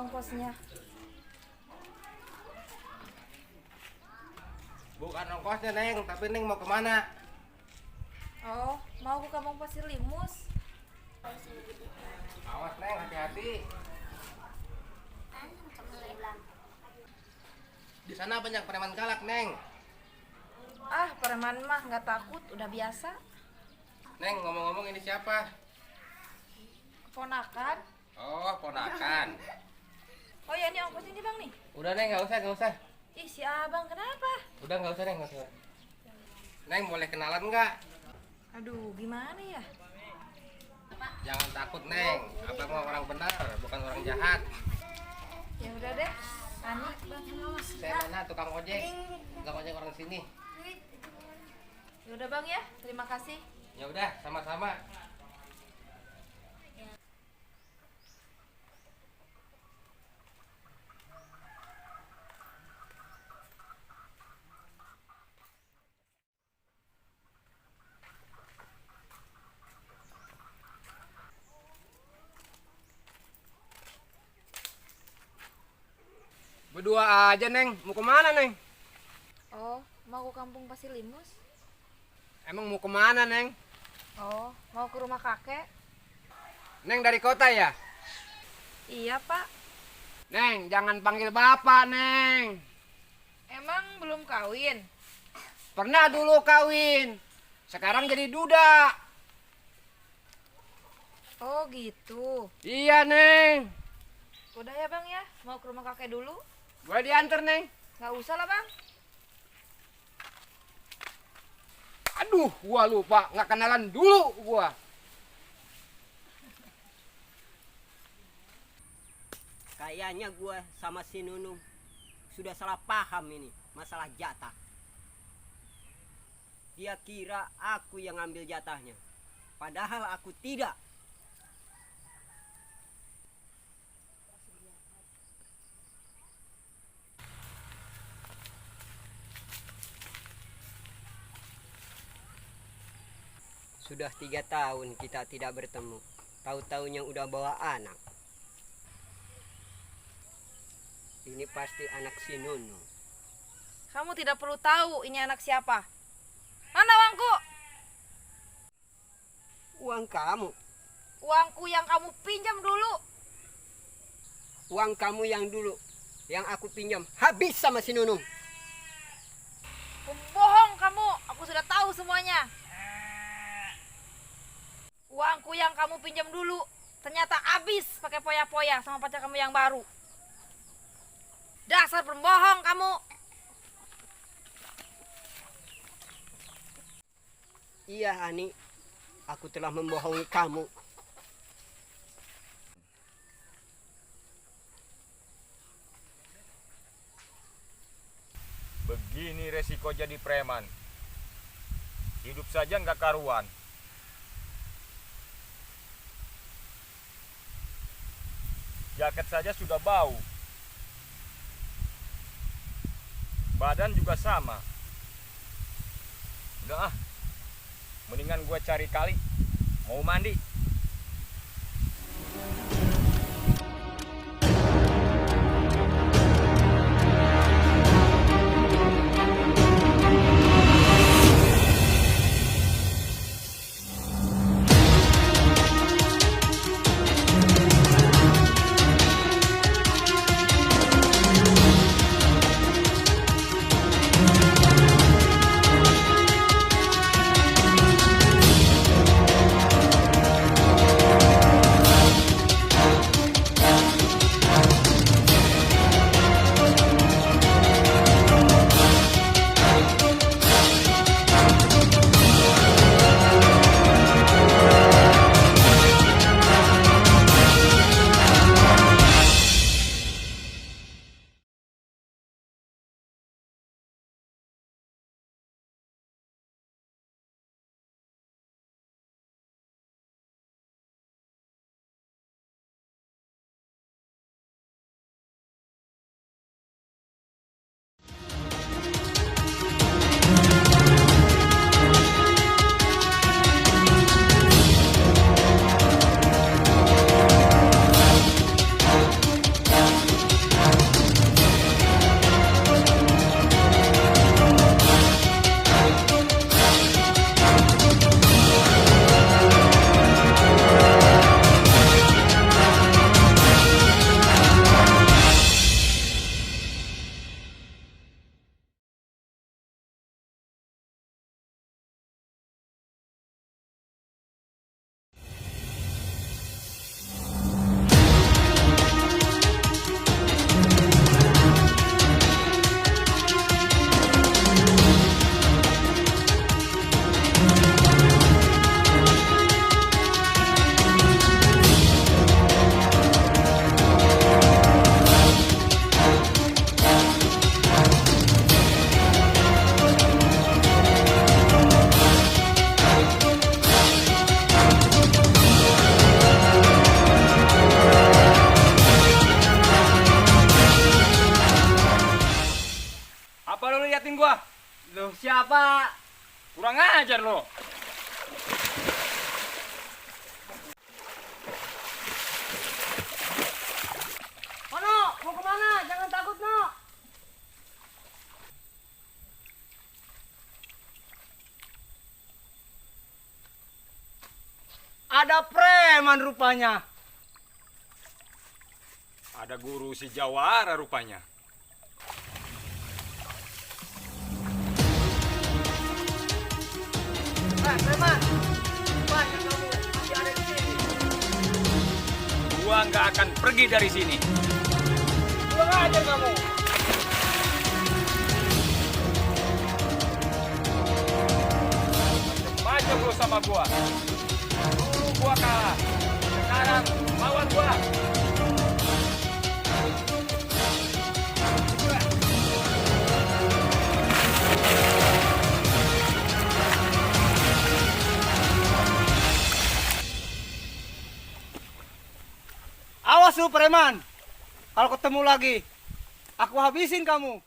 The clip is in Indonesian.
ongkosnya. Bukan ongkosnya Neng, tapi Neng mau kemana? Oh, mau ke Kampung Pasir Limus. Awas Neng, hati-hati. Di sana banyak preman galak Neng. Ah, preman mah nggak takut, udah biasa. Neng, ngomong-ngomong ini siapa? Keponakan. Oh, ponakan. Oh ya, ini ongkosnya nih bang nih. Udah Neng, nggak usah. Ih, si abang kenapa? Udah nggak usah Neng, nggak usah. Neng, boleh kenalan nggak? Aduh, gimana ya? Jangan takut Neng, abang mau orang benar, bukan orang jahat. Ya udah deh. Ani, bang. Saya mana tukang ojek orang sini. Ya udah bang ya, terima kasih. Ya udah, sama-sama. Berdua aja Neng, mau kemana Neng? Oh, mau ke Kampung Pasir Limus? Emang mau kemana Neng? Oh, mau ke rumah kakek? Neng dari kota ya? Iya pak. Neng, jangan panggil bapak Neng. Emang belum kawin? Pernah dulu kawin, sekarang jadi duda. Oh gitu. Iya Neng. Udah ya bang ya, mau ke rumah kakek dulu? Boleh diantar Neng? Nggak usah lah bang. Aduh, gua lupa, nggak kenalan dulu gua. Kayaknya gue sama si Nunung sudah salah paham ini masalah jatah. Dia kira aku yang ambil jatahnya, padahal aku tidak. Sudah 3 tahun kita tidak bertemu. Tahu-taunya udah bawa anak. Ini pasti anak si Nunu. Kamu tidak perlu tahu ini anak siapa. Mana uangku? Uang kamu. Uangku yang kamu pinjam dulu. Uang kamu yang dulu, yang aku pinjam, habis sama si Nunu. Pembohong kamu, aku sudah tahu semuanya. Uangku yang kamu pinjam dulu ternyata habis pakai poya-poya sama pacar kamu yang baru. Dasar pembohong kamu. Iya, Ani. Aku telah membohongi kamu. Begini resiko jadi preman. Hidup saja nggak karuan. Jaket saja sudah bau. Badan juga sama. Udah ah. Mendingan gue cari kali. Mau mandi. Pak. Kurang ajar lo. Ono, mau kemana? Jangan takut, No. Ada preman rupanya. Ada guru si Jawara rupanya. Preman. Rupanya kamu masih ada di sini. Gua nggak akan pergi dari sini. Kurang ajar kamu. Macam lo sama gua. Dulu gua kalah. Sekarang lawan gua. Awas lu preman. Kalau ketemu lagi, aku habisin kamu.